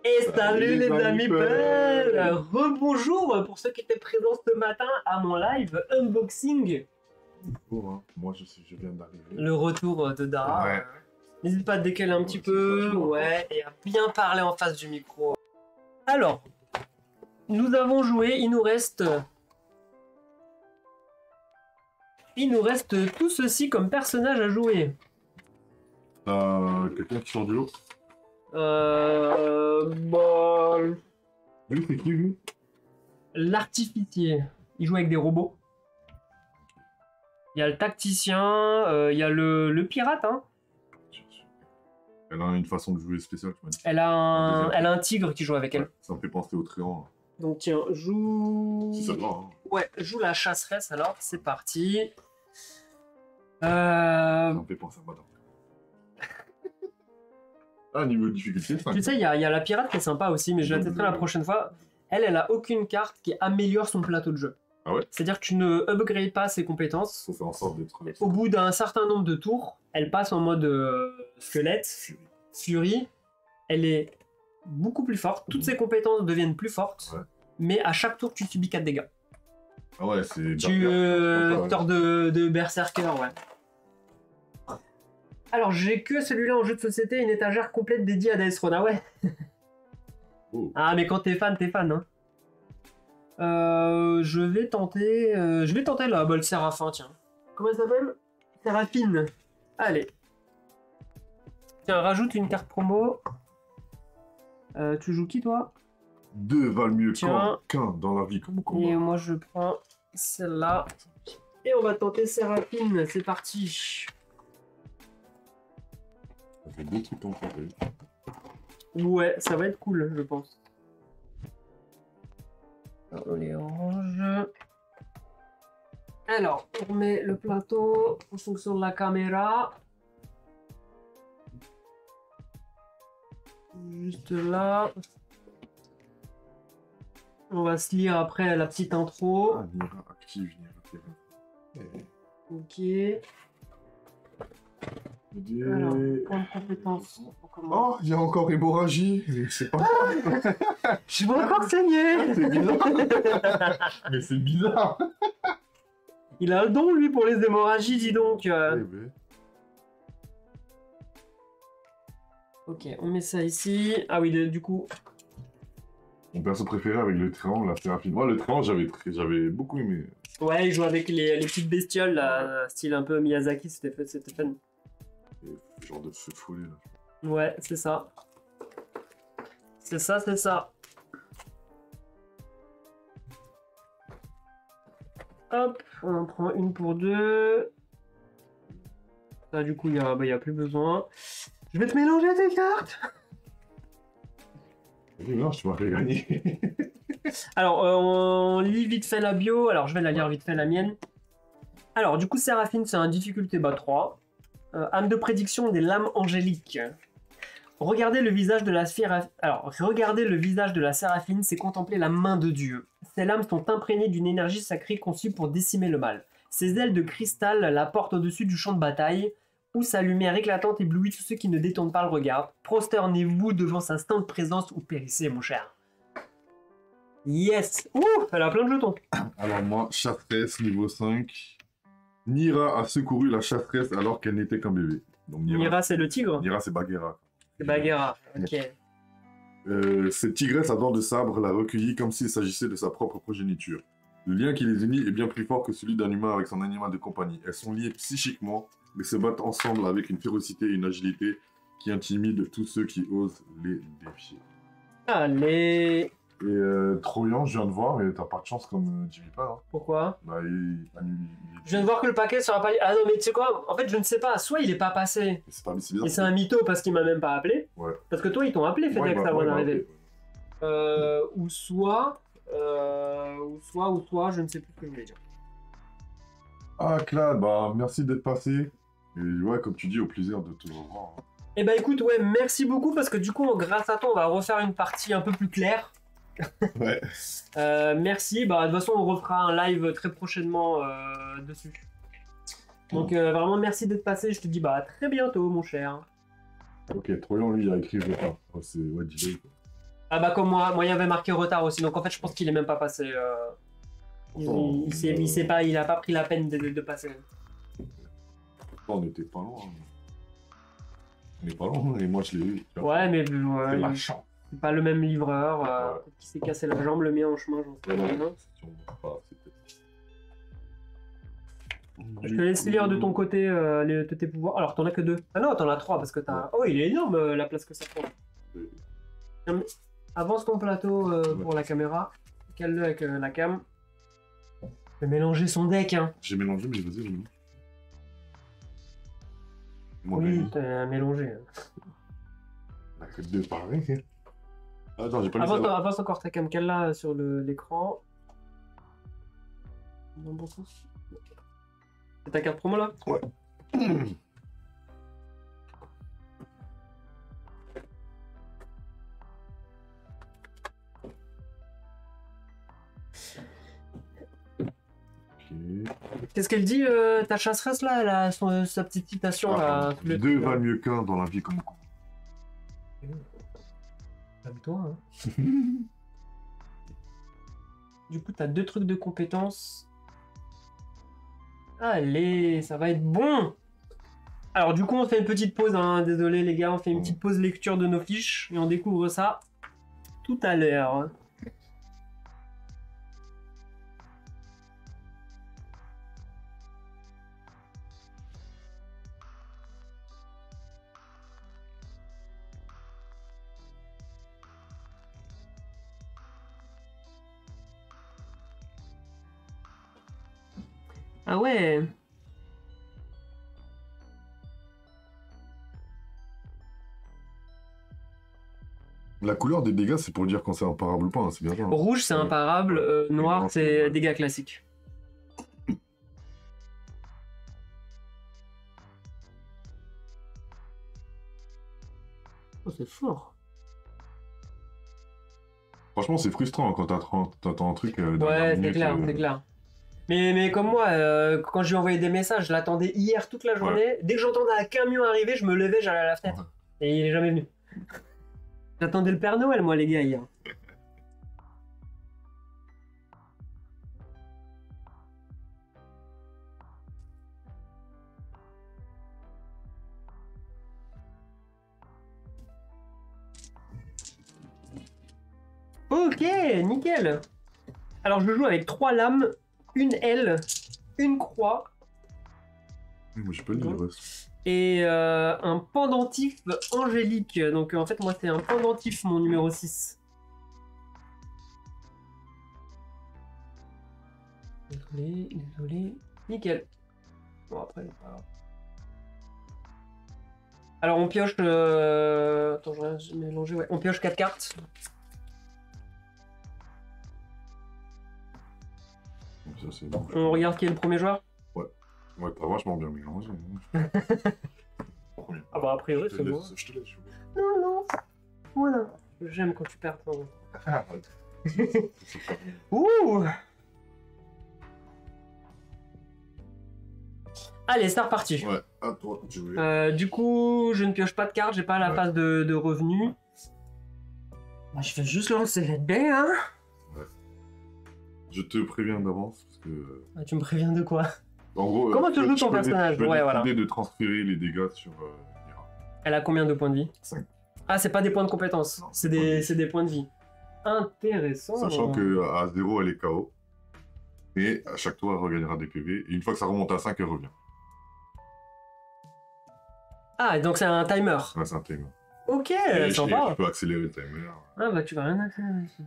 Et salut les amis peurs. Rebonjour pour ceux qui étaient présents ce matin à mon live unboxing. Bon, hein. Moi je viens d'arriver. Le retour de Dara. Ouais. N'hésite pas à te décaler un petit peu, ouais, et à bien parler en face du micro. Alors, nous avons joué, il nous reste tout ceci comme personnage à jouer. Quelqu'un qui sort du lot? Bah... Lui, c'est qui lui? L'artificier. Il joue avec des robots. Il y a le tacticien, il y a le pirate, hein. Elle a une façon de jouer spéciale, tu m'as dit. Elle a un tigre qui joue avec elle. Ouais, ça me fait penser au Tréant. Donc tiens, joue... Si ça va, hein. Ouais, joue la chasseresse alors, c'est parti. Ça me fait penser à madame. Ah, niveau difficulté, 5. Tu sais, il y a la pirate qui est sympa aussi, mais je la testerai la prochaine fois. Elle a aucune carte qui améliore son plateau de jeu. Ah ouais? C'est-à-dire que tu ne upgrades pas ses compétences. Faut faire en sorte d'être... Au bout d'un certain nombre de tours, elle passe en mode squelette, furie. Elle est beaucoup plus forte. Toutes ses compétences deviennent plus fortes. Ouais. Mais à chaque tour, tu subis 4 dégâts. Ah ouais, c'est... Tu sors de berserker, ouais. Alors, j'ai que celui-là en jeu de société, une étagère complète dédiée à Dice Throne. Ah ouais. Oh. Ah, mais quand t'es fan, hein. Je vais tenter là, le Séraphin, tiens. Comment elle s'appelle? Séraphine. Allez. Tiens, rajoute une carte promo. Tu joues qui, toi? 2 valent mieux Tiens. qu'un dans la vie comme au combat. Et moi, je prends celle-là. Et on va tenter Séraphine. C'est parti. Ça fait 2 trucs en fait. Ouais, ça va être cool, je pense. Alors, les oranges. Alors, on remet le plateau en fonction de la caméra. Juste là. On va se lire après la petite intro. Ah, Nira active, Nira terrain. Ok. Alors, point de compétence. Oh, il y a encore hémorragie. C'est pas... Je vais encore saigner. C'est bizarre. Mais c'est bizarre. Il a un don, lui, pour les hémorragies, dis donc. Eh ben. Ok, on met ça ici. Ah oui, du coup... Mon perso préféré avec le Tréant, la Séraphine. Moi, le Tréant, j'avais beaucoup aimé. Ouais, il joue avec les petites bestioles, là, style un peu Miyazaki, c'était fun. Et genre de feu follet, là. Ouais, c'est ça. C'est ça. Hop, on en prend une pour 2. Ça, du coup, il y a plus besoin. Je vais te mélanger tes cartes. Oui, non, tu m'as fait gagner. Alors, on lit vite fait la bio. Alors, je vais la lire vite fait, la mienne. Alors, du coup, Séraphine, c'est un difficulté 3. Âme de prédiction des lames angéliques. Regardez le visage de la Séraphine, c'est contempler la main de Dieu. Ses lames sont imprégnées d'une énergie sacrée conçue pour décimer le mal. Ses ailes de cristal la portent au-dessus du champ de bataille, où sa lumière éclatante éblouit tous ceux qui ne détournent pas le regard. Prosternez-vous devant sa sainte présence ou périssez, mon cher. Yes. Ouh, elle a plein de jetons. Alors moi, chasseresse niveau 5. Nira a secouru la chasseresse alors qu'elle n'était qu'un bébé. Donc Nira, c'est le tigre. Nira, c'est Bagheera. C'est Bagheera, ok. Cette tigresse à dents de sabre l'a recueillie comme s'il s'agissait de sa propre progéniture. Le lien qui les unit est bien plus fort que celui d'un humain avec son animal de compagnie. Elles sont liées psychiquement, mais se battent ensemble avec une férocité et une agilité qui intimident tous ceux qui osent les défier. Allez. Et Troyan, je viens de voir, et t'as pas de chance comme Jimmy Pan. Hein. Pourquoi? Bah, Je viens de voir que le paquet sera pas... Ah non, mais tu sais quoi? En fait, je ne sais pas. Soit il est pas passé. C'est bizarre. Et c'est un mytho parce qu'il m'a même pas appelé. Ouais. Parce que toi, ils t'ont appelé, FedEx, avant d'arriver. Ou soit, je ne sais plus ce que je voulais dire. Ah, Claude, bah, merci d'être passé. Et ouais, comme tu dis, au plaisir de te revoir. Hein. Eh bah écoute, ouais, merci beaucoup parce que du coup, grâce à toi, on va refaire une partie un peu plus claire. Ouais. Merci. Bah, de toute façon, on refera un live très prochainement dessus. Donc, vraiment, merci d'être passé. Je te dis, bah, à très bientôt, mon cher. Ok, Troyan, lui, il a écrit, je sais pas. Oh, c'est ouais, delay, quoi. Ah bah comme moi, il y avait marqué retard aussi, donc en fait je pense qu'il est même pas passé. Il sait pas, il a pas pris la peine de passer. On n'était pas loin. On n'est pas loin, et moi je l'ai eu. Ouais, mais C'est ouais, ma chance. c'est pas le même livreur. Ouais. Peut-être qu'il s'est cassé la jambe, le mien en chemin, j'en sais rien. Je te laisse lire de ton côté de tes pouvoirs. Alors t'en as que 2. Ah non, t'en as 3 parce que t'as. Ouais. Oh, il est énorme la place que ça prend. Avance ton plateau pour la caméra. Cale-le avec la cam. Je vais mélanger son deck, hein. J'ai mélangé, mais vas-y, vas-y. Moi, Oui, t'as mélangé. on a que 2 pareils. Attends, j'ai pas mis ça. Avance encore ta cam, cale-la sur l'écran. Dans le bon sens. C'est ta carte promo là? Ouais. Qu'est-ce qu'elle dit, ta chasseresse là? Elle a sa petite citation là. Le 2 truc, là. valent mieux qu'un dans la vie comme coup. Calme-toi, hein. Du coup, t'as 2 trucs de compétences. Allez, ça va être bon. Alors du coup, on fait une petite pause, hein. Désolé les gars, on fait une petite pause lecture de nos fiches et on découvre ça tout à l'heure. Ah ouais. La couleur des dégâts, c'est pour dire quand c'est imparable ou pas, hein, c'est bien ça. Hein. Rouge, c'est imparable. Noir, Noir, c'est ouais. dégâts classiques. Oh, c'est fort. Franchement, c'est frustrant hein, quand t'attends un truc. Ouais, c'est clair, c'est clair. Mais comme moi, quand je lui ai envoyé des messages, je l'attendais hier toute la journée. Ouais. Dès que j'entendais un camion arriver, je me levais, j'allais à la fenêtre. Ouais. Et il est jamais venu. J'attendais le Père Noël, moi, les gars, hier. Ok, nickel. Alors, je joue avec 3 lames, une aile, une croix Moi, j'ai pas lu le reste. et un pendentif angélique. Donc, en fait, moi, c'est un pendentif, mon numéro 6. Désolé. Nickel. Bon, après, c'est pas grave. Alors, on pioche... Attends, j'ai mélangé, ouais. On pioche 4 cartes. Donc ça, c'est bon. On regarde qui est le premier joueur. Ouais, t'as vachement bien mélangé. Ah bah, a priori, c'est moi. Je te laisse. Non. Voilà. J'aime quand tu perds. Ouh. Allez, c'est reparti. Ouais, à toi de jouer. Du coup, je ne pioche pas de cartes, j'ai pas la phase de revenu. Bah, je vais juste lancer les dés, hein. Je te préviens d'avance parce que. Ah, tu me préviens de quoi? En gros, Comment tu joues ton personnage? Je peux Ouais, voilà. décider de transférer les dégâts sur Mira. Elle a combien de points de vie? 5. Ah, c'est pas des points de compétence, Non, c'est des points de vie. Intéressant. Sachant que à 0, elle est KO. Et à chaque tour, elle regagnera des PV. Et une fois que ça remonte à 5, elle revient. Ah, donc c'est un timer. Ouais, c'est un timer. Ok, Et sympa. tu peux accélérer le timer. Ah bah tu vas rien accélérer ici.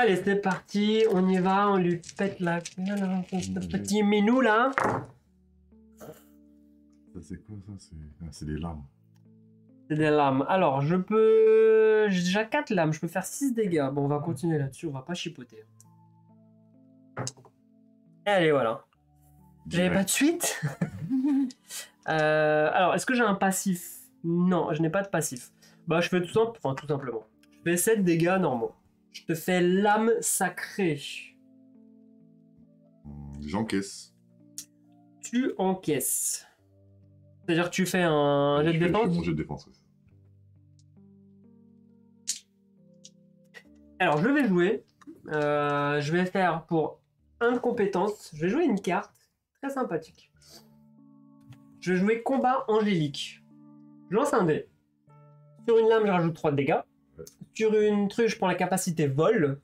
Allez, c'est parti, on y va, on lui pète la gueule, ce petit minou là. Ça, c'est quoi ça? C'est des lames. C'est des lames. Alors, j'ai déjà 4 lames, je peux faire 6 dégâts. Bon, on va continuer là-dessus, on va pas chipoter. Allez, voilà. J'avais pas de suite. Alors, est-ce que j'ai un passif? Non, je n'ai pas de passif. Bah, je fais tout simplement. Je fais 7 dégâts normaux. Je te fais lame sacrée. J'encaisse. Tu encaisses. C'est-à-dire que tu fais un jet de Je fais défense. mon jet de défense, ouais. Alors, je vais jouer. Je vais faire pour 1 de compétence. Je vais jouer une carte très sympathique. Je vais jouer combat angélique. Je lance un dé. Sur une lame, je rajoute 3 de dégâts. Ouais. Sur une truc, je prends la capacité vol.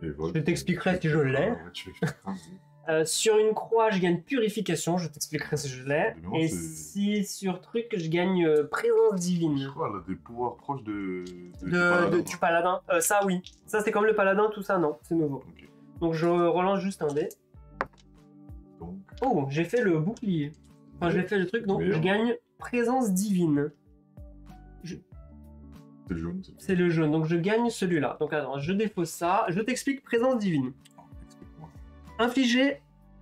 Et voilà. Je t'expliquerai si je l'ai. Ouais, tu l'expliqueras. Sur une croix, je gagne purification. Je t'expliquerai si je l'ai. Mais moi, Et c'est- si sur truc, je gagne présence Je divine. crois elle a des pouvoirs proches de Du paladin. Ça, oui. Ça, c'est comme le paladin, tout ça, non. C'est nouveau. Ok. Donc, je relance juste un dé. Donc, Oh, j'ai fait le bouclier. Enfin, j'ai fait le truc, donc Merde. je gagne présence divine. c'est jaune. C'est le jaune, donc je gagne celui-là. Donc attends, je défausse ça. Je t'explique présence divine. Explique-moi. Infliger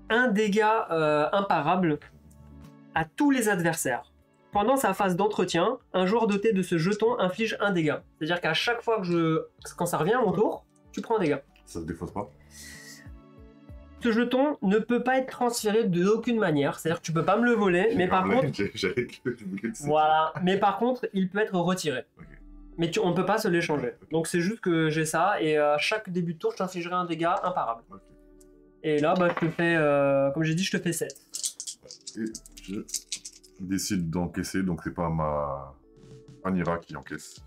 un dégât imparable à tous les adversaires. Pendant sa phase d'entretien, un joueur doté de ce jeton inflige un dégât. C'est-à-dire qu'à chaque fois quand ça revient à mon tour, tu prends un dégât. Ça se défausse pas. Ce jeton ne peut pas être transféré d'aucune manière. C'est-à-dire que tu peux pas me le voler, mais par contre, J'avais que je voulais que c'est- voilà. Mais par contre, il peut être retiré. Ok. Mais on ne peut pas se l'échanger. Donc c'est juste que j'ai ça, et à chaque début de tour, je t'infligerai un dégât imparable. Ok. Et là, bah, je te fais, comme j'ai dit, je te fais 7. Et je décide d'encaisser, donc c'est pas ma Anira qui encaisse.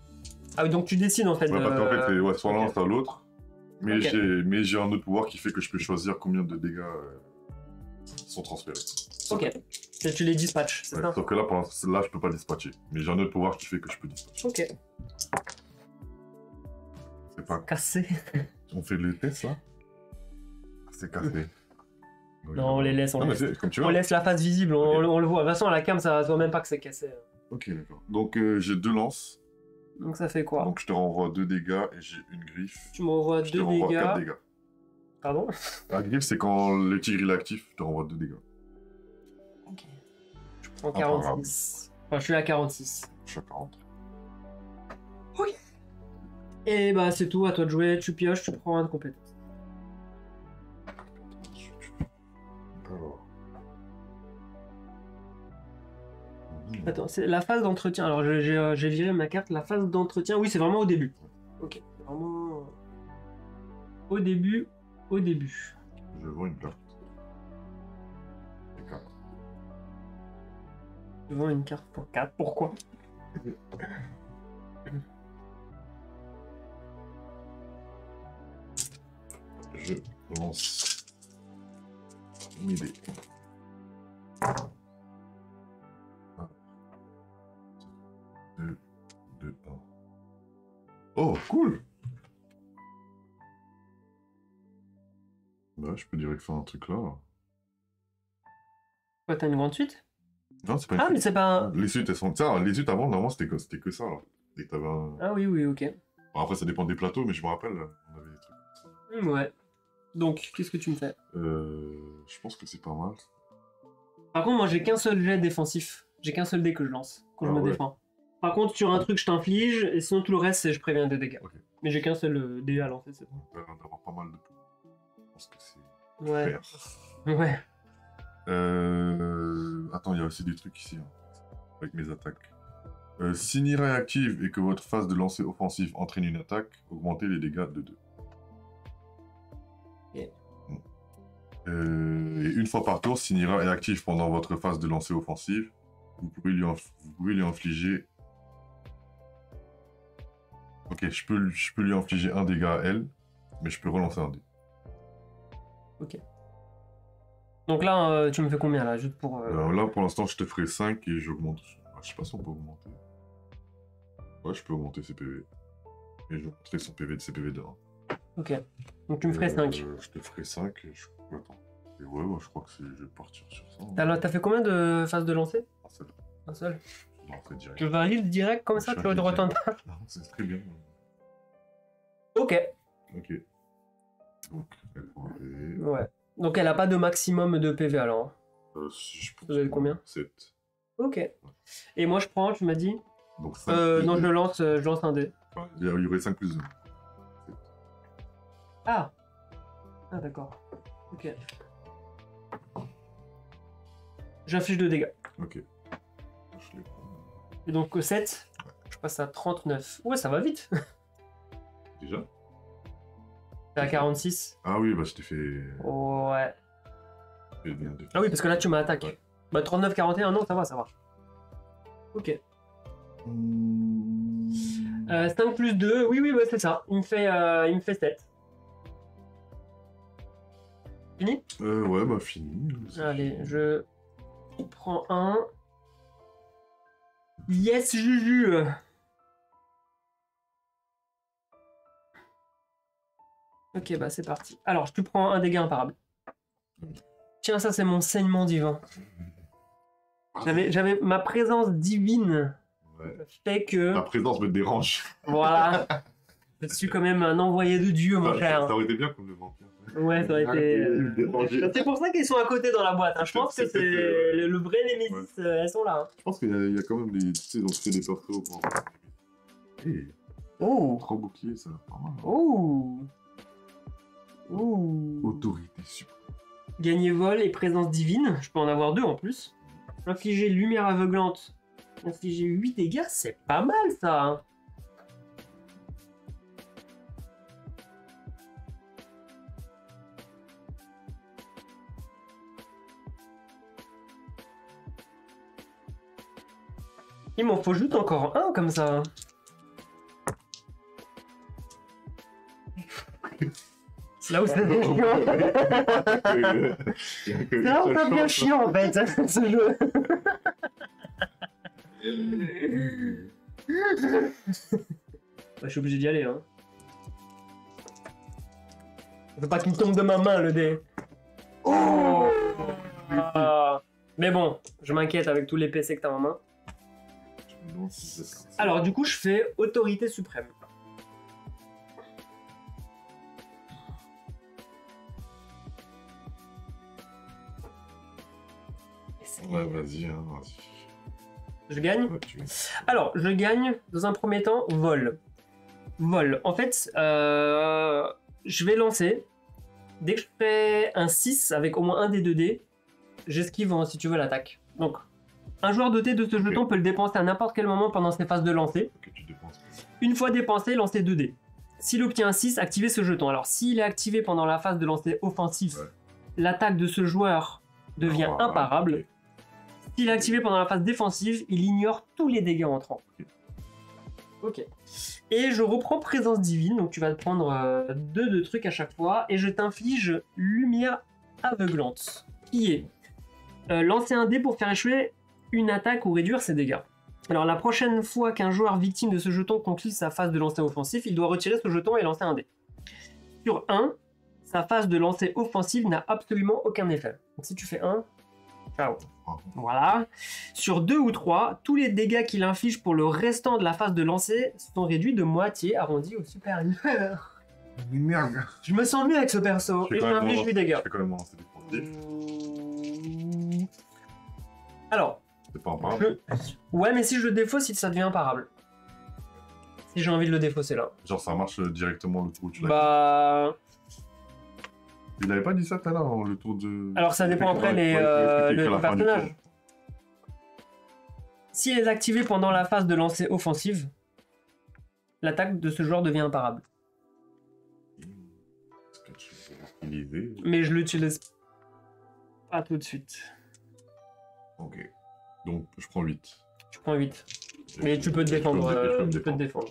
Ah oui, donc tu décides en fait. Ouais, parce qu'en fait, c'est ouais, soit l'un, ok. soit l'autre. Mais Ok. j'ai un autre pouvoir qui fait que je peux choisir combien de dégâts sont transférés. Ok. Et tu les dispatches, c'est Ouais, ça? sauf que là, là, je peux pas dispatcher. Mais j'ai un autre pouvoir qui fait que je peux dispatcher. Ok. C'est pas... Cassé. On fait les tests, là? C'est cassé. Non, on les laisse, on Non, mais laisse. c'est comme tu On veux. laisse la face visible, Ok. on le voit. De toute façon, à la cam, ça se voit même pas que c'est cassé. Ok, d'accord. Donc, j'ai 2 lances. Donc ça fait quoi? Donc, je te renvoie 2 dégâts et j'ai une griffe. Tu m'envoies Je te 2 renvoie 4 dégâts. dégâts. Pardon? La griffe, c'est quand le tigre il est actif, je te renvoie 2 dégâts. Ok. Je prends Imparable. 46. Enfin, je suis à 46. Je suis à 40. Et bah, c'est tout, à toi de jouer. Tu pioches, tu prends un de compétence. Alors. Attends, c'est la phase d'entretien. Alors, j'ai viré ma carte. La phase d'entretien, oui, c'est vraiment au début. Ok, c'est vraiment au début. Au début. Je vois une carte. Et 4. Devant une carte pour 4. Pourquoi? Je lance mes dés. 2, 2, 1. Oh, cool! Bah, je peux direct faire un truc là. Quoi, t'as une grande suite? Non, c'est pas une Ah, mais suite. c'est pas un... Les suites, elles sont. Ça, les suites avant, normalement, c'était que ça, là. Dès que t'avais un... Ah oui, oui, ok. Bon, après, ça dépend des plateaux, mais je me rappelle, on avait des trucs. Ouais. Donc, qu'est-ce que tu me fais? Je pense que c'est pas mal. Par contre, moi, j'ai qu'un seul jet défensif. J'ai qu'un seul dé que je lance quand je Ah me ouais. défends. Par contre, sur un truc, je t'inflige, et sinon, tout le reste, c'est je préviens des dégâts. Ok. Mais j'ai qu'un seul dé à lancer, c'est bon. On a l'air d'avoir pas mal de points. Je pense que c'est Ouais. faire. Ouais. Attends, il y a aussi des trucs ici, hein, avec mes attaques. Si Nira est active et que votre phase de lancer offensif entraîne une attaque, augmentez les dégâts de 2. Ok. Et une fois par tour, si Nira est active pendant votre phase de lancer offensive, vous pouvez lui infliger... Ok, je peux lui infliger un dégât à elle, mais je peux relancer un dé. Ok. Donc là, tu me fais combien, là, juste pour... Là, pour l'instant, je te ferai 5 et j'augmente... Ah, je sais pas si on peut augmenter. Ouais, je peux augmenter ses PV. Et je montrerai son PV de ses PV de 1. Ok. Donc tu me ferais 5. Je te ferai 5 et je... Attends. Et ouais, je crois que je vais partir sur ça. T'as fait combien de phases de lancer? Un seul. Un seul. Je l'en fais direct. Tu valides direct comme ça, Je tu valide ne retournes pas? Non, c'est très bien. Ok. Ok. Donc, elle prend un PV. Ouais. Donc elle a pas de maximum de PV alors. Si je pense Vous avez combien? 7. Ok. Et moi je prends, tu m'as dit? Donc 5 Non, je lance un dé. Il y aurait 5 plus 2. Ah. Ah d'accord. Ok. J'inflige 2 dégâts. Ok. je les prends. Et donc 7, je passe à 39. Ouais, ça va vite. Déjà? T'es à 46. Ah oui, bah je t'ai fait. Ouais. Bien, Ah oui, parce que là, tu m'attaques. Ouais. Bah 39-41, non, ça va, ça va. Ok. 5 plus 2, oui, ouais, c'est ça. Il me fait 7. Fini? Ouais, bah fini. Allez, je prends un. Yes, Juju! Ok, bah c'est parti. Alors, je te prends un dégât imparable. Tiens, ça, c'est mon saignement divin. J'avais ma présence divine Ouais. fait que. Ta présence me dérange. Voilà. Je suis quand même un envoyé de Dieu, mon cher. Ça aurait été bien comme le vampire. Ouais, ça aurait été. C'est pour ça qu'ils sont à côté dans la boîte. Hein. Je pense que c'est le vrai Némésis. Ouais. Elles sont là. Hein. Je pense qu'il y a quand même des. Tu sais, ils ont fait des persos pour. Hey, Oh! 3 boucliers, ça va pas mal. Oh! Oh! Autorité suprême. Gagner vol et présence divine. Je peux en avoir 2 en plus. Infliger lumière aveuglante. Infliger 8 dégâts, c'est pas mal ça. Hein. Il m'en faut juste encore un comme ça. C'est là où ça devient chiant. C'est là où ça devient chiant en fait, ce jeu. Bah, je suis obligé d'y aller. Hein. Faut pas qu'il tombe de ma main le dé. Oh mais bon, je m'inquiète avec tous les PC que t'as en main. Alors du coup je fais autorité suprême. Ouais, vas-y, hein, vas-y. Je gagne. Ouais, Alors, je gagne dans un premier temps vol. Vol. En fait, je vais lancer. Dès que je fais un 6 avec au moins un des 2 dés, j'esquive si tu veux l'attaque. Donc, un joueur doté de ce jeton peut le dépenser à n'importe quel moment pendant ses phases de lancer. Tu dépenses. Une fois dépensé, lancez 2 dés. S'il obtient un 6, activez ce jeton. Alors, s'il est activé pendant la phase de lancer offensif, l'attaque de ce joueur devient imparable. Okay. S'il est activé pendant la phase défensive, il ignore tous les dégâts entrants. Ok. Et je reprends présence divine, donc tu vas te prendre 2 de trucs à chaque fois, et je t'inflige lumière aveuglante, qui est lancer un dé pour faire échouer une attaque ou réduire ses dégâts. Alors la prochaine fois qu'un joueur victime de ce jeton conclut sa phase de lancer offensif, il doit retirer ce jeton et lancer un dé. Sur 1, sa phase de lancer offensive n'a absolument aucun effet. Donc si tu fais 1, ciao. Voilà. Sur 2 ou 3, tous les dégâts qu'il inflige pour le restant de la phase de lancer sont réduits de moitié, arrondis au supérieur. Merde. Je me sens mieux avec ce perso, et je m'inflige 8 dégâts. Je fais quand même mon lancer défensif. Alors. C'est pas imparable. Ouais, mais si je le défausse, ça devient imparable. Si j'ai envie de le défausser là. Genre ça marche directement le tour où tu l'as. Bah. Il avait pas dit ça tout à l'heure, le tour de. Alors ça dépend après le personnage. S'il est activé pendant la phase de lancer offensive, l'attaque de ce joueur devient imparable. Est-ce que tu peux l'utiliser? Mais je l'utilise pas tout de suite. Ok. Donc je prends 8. Tu prends 8. Mais tu peux te défendre. Tu peux te défendre.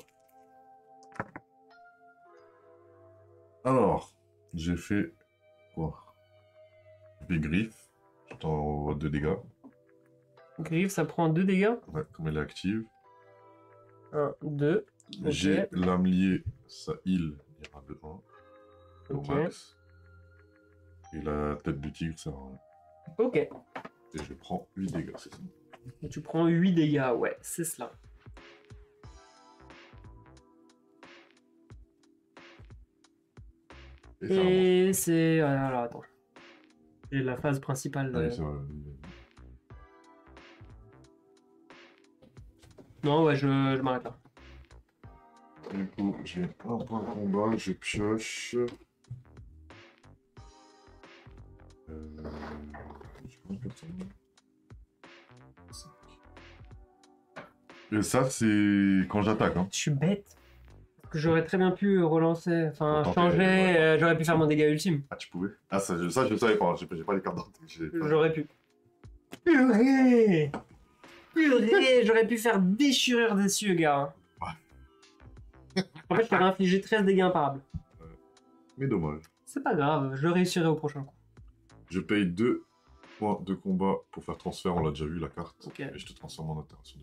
Alors, j'ai fait quoi? J'ai fait griffe. J'entends 2 dégâts. Griffe, ça prend 2 dégâts. Ouais, comme elle est active. 1, 2. J'ai lame liée, ça heal, il ira de 1 au max. Et la tête du tigre, ça rend. Ok. Et je prends 8 dégâts, c'est ça. Et tu prends 8 dégâts, ouais, c'est cela. Et c'est... Alors, attends. C'est la phase principale. Ouais, ça va. Non, ouais, je m'arrête là. Du coup, j'ai un point de combat, je pioche. Et ça, c'est quand j'attaque. Hein. Je suis bête. Parce que j'aurais très bien pu relancer, enfin Tenter, changer, ouais. j'aurais pu faire mon dégât ultime. Ah, tu pouvais? Ah, ça, je le savais pas. J'ai pas les cartes d'artiste. J'aurais pu. Purée! Purée! J'aurais pu faire déchirure des cieux, gars. Ouais. En fait, je t'aurais infligé 13 dégâts imparables. Mais dommage. C'est pas grave, je le réussirai au prochain coup. Je paye 2 points de combat pour faire transfert. On l'a déjà vu, la carte. Ok. Et je te transforme en interaction.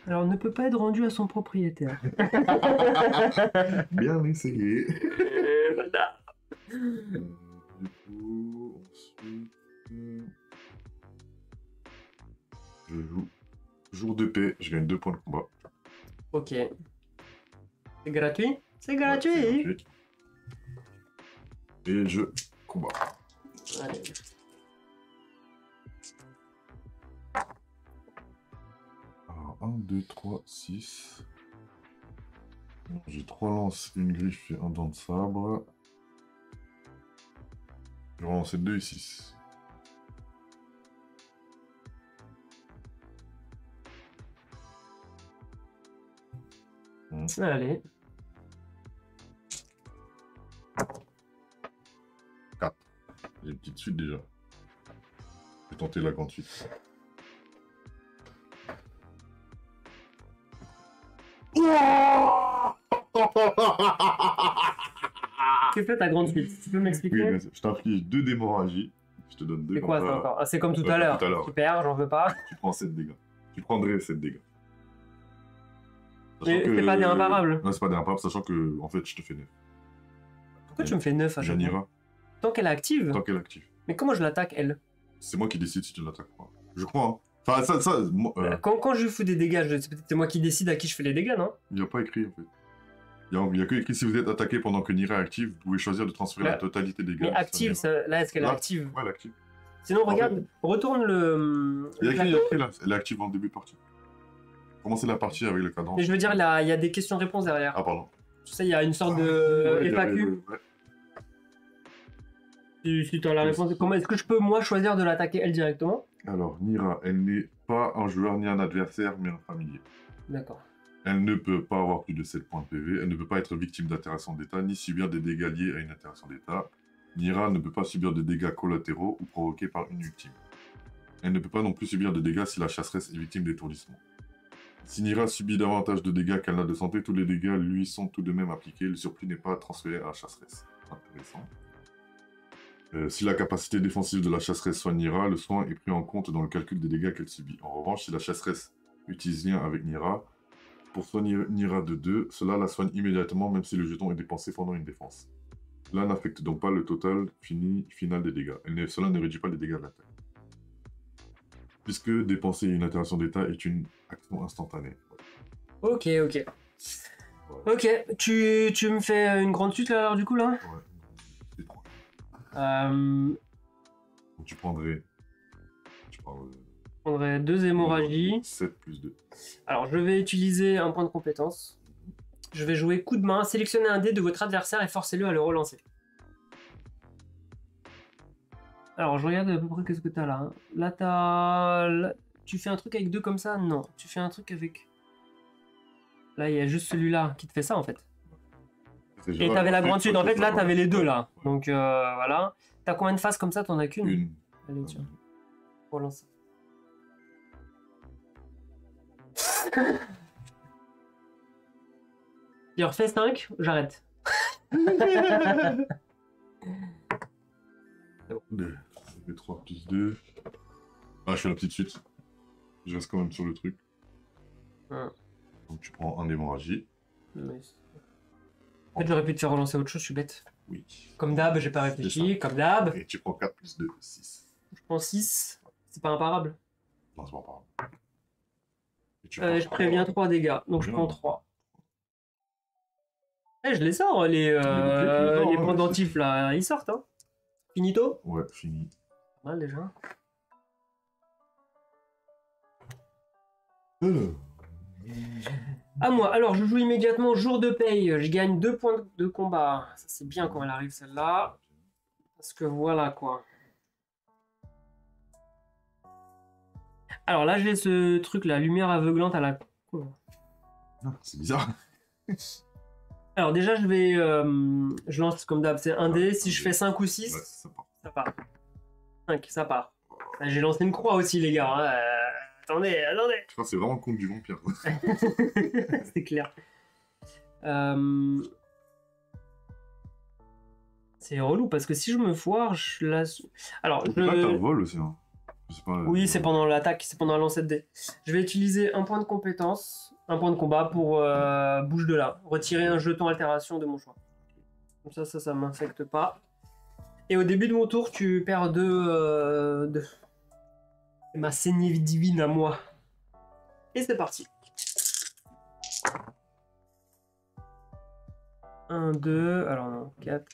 Alors, ne peut pas être rendu à son propriétaire. Bien essayé. Voilà. Du coup, ensuite... Je joue jour de paix. Je gagne 2 points de combat. Ok. C'est gratuit? C'est Ouais, gratuit! c'est gratuit. Et je combat. Allez. Alors, 1, 2, 3, 6. J'ai 3 lances, une griffe et un dent de sabre. Je vais relancer 2 et 6. Allez. 4. J'ai une petite suite déjà. Je vais tenter la grande suite. Que fait ta grande suite? Tu peux Oui, m'expliquer? bien sûr. Je t'inflige 2 d'hémorragie. Je te donne 2. C'est quoi ça encore? Ah, c'est comme tout Ouais, à comme l'heure. tout à l'heure. Super, j'en veux pas. Tu prends 7 dégâts. Tu prendrais 7 dégâts. Sachant Mais que- c'est pas des imparables. Non, c'est pas des imparables, sachant que, en fait, je te fais 9. Pourquoi tu me fais 9 à chaque fois? Janira, Tant qu'elle est active? tant qu'elle est active. Mais comment je l'attaque, elle? C'est moi qui décide si tu l'attaques ou pas. Je crois, hein. Enfin, moi, Quand je lui fous des dégâts, c'est peut-être moi qui décide à qui je fais les dégâts, non? il n'y a pas écrit, en fait. Il y a que écrit si vous êtes attaqué pendant que Nira est active, vous pouvez choisir de transférer Là- la totalité des Mais dégâts. active, là, est-ce qu'elle est Là. active? Ouais, elle est active. Sinon, En regarde, retourne le Il y a écrit, plateau. là. Elle est active en début de partie. Commencez la partie avec le cadran. Mais je veux dire, là, il y a des questions-réponses derrière. Ah, pardon. Tu sais, il y a une sorte de Ouais, FAQ. ouais. Si tu as la réponse, comment est-ce que je peux, moi, choisir de l'attaquer elle directement? Alors, Nira, elle n'est pas un joueur ni un adversaire, mais un familier. D'accord. Elle ne peut pas avoir plus de 7 points de PV, elle ne peut pas être victime d'altération d'état, ni subir des dégâts liés à une altération d'état. Nira ne peut pas subir de dégâts collatéraux ou provoqués par une victime. Elle ne peut pas non plus subir de dégâts si la chasseresse est victime d'étourdissement. Si Nira subit davantage de dégâts qu'elle n'a de santé, tous les dégâts lui sont tout de même appliqués, le surplus n'est pas transféré à la chasseresse. Intéressant. Si la capacité défensive de la chasseresse soigne Nira, le soin est pris en compte dans le calcul des dégâts qu'elle subit. En revanche, si la chasseresse utilise lien avec Nira, pour soigner Nira de 2, cela la soigne immédiatement même si le jeton est dépensé pendant une défense. Cela n'affecte donc pas le total final des dégâts. Cela ne réduit pas les dégâts de l'attaque. Puisque dépenser une altération d'état est une action instantanée. Ok, ok. Voilà. Ok, tu me fais une grande suite là, alors, du coup, là? Ouais. C'est 3. Donc, Donc tu prendrais... Je parle... je prendrai 2 hémorragies. 7 plus 2. Alors, je vais utiliser un point de compétence. Je vais jouer coup de main. Sélectionnez un dé de votre adversaire et forcez-le à le relancer. Alors, je regarde à peu près qu'est-ce que t'as là. Hein. Là, t'as... Tu fais un truc avec 2 comme ça? Non. Tu fais un truc avec... Là, il y a juste celui-là qui te fait ça, en fait. Et t'avais la grande suite. En fait, là, t'avais les 2, là. Donc, voilà. T'as combien de faces comme ça? T'en as qu'une? Une. Allez, tiens. Relance. Il refait 5, j'arrête. 2. Ça fait 3 plus 2. Ah, je fais la petite suite. Je reste quand même sur le truc. Ouais. Donc tu prends un hémorragie. Nice. En fait, j'aurais pu te faire relancer autre chose, je suis bête. Oui. Comme d'hab, j'ai pas réfléchi. Comme d'hab, Et tu prends 4 plus 2, 6. je prends 6. C'est pas imparable. Non, c'est pas grave. Et tu Je préviens 3 dégâts, donc je prends 3. Eh, je les sors, les ouais, pendentifs là, ils sortent, hein. Finito? Ouais, fini. Pas mal déjà. À moi, alors je joue immédiatement jour de paye, je gagne 2 points de combat. Ça c'est bien quand elle arrive celle-là. Parce que voilà quoi. Alors là, j'ai ce truc, la lumière aveuglante à la... Ah, c'est bizarre. Alors déjà, je vais... je lance comme d'hab, c'est 1 dé. Si je fais 5 ou 6, Ouais, ça part. ça part. 5, ça part. Ah, j'ai lancé une croix aussi, les gars. Hein. Attendez. Je crois que c'est vraiment le compte du vampire. C'est clair. C'est relou parce que si je me foire, je la... Alors, Là, t'as un vol aussi. Hein. Je sais pas, oui, c'est pendant l'attaque, c'est pendant la lancée de dés. Je vais utiliser un point de compétence, un point de combat pour bouge de là. Retirer un jeton altération de mon choix. Comme ça m'infecte pas. Et au début de mon tour, tu perds 2 de ma saignée divine à moi. Et c'est parti. 1, 2, alors non, 4.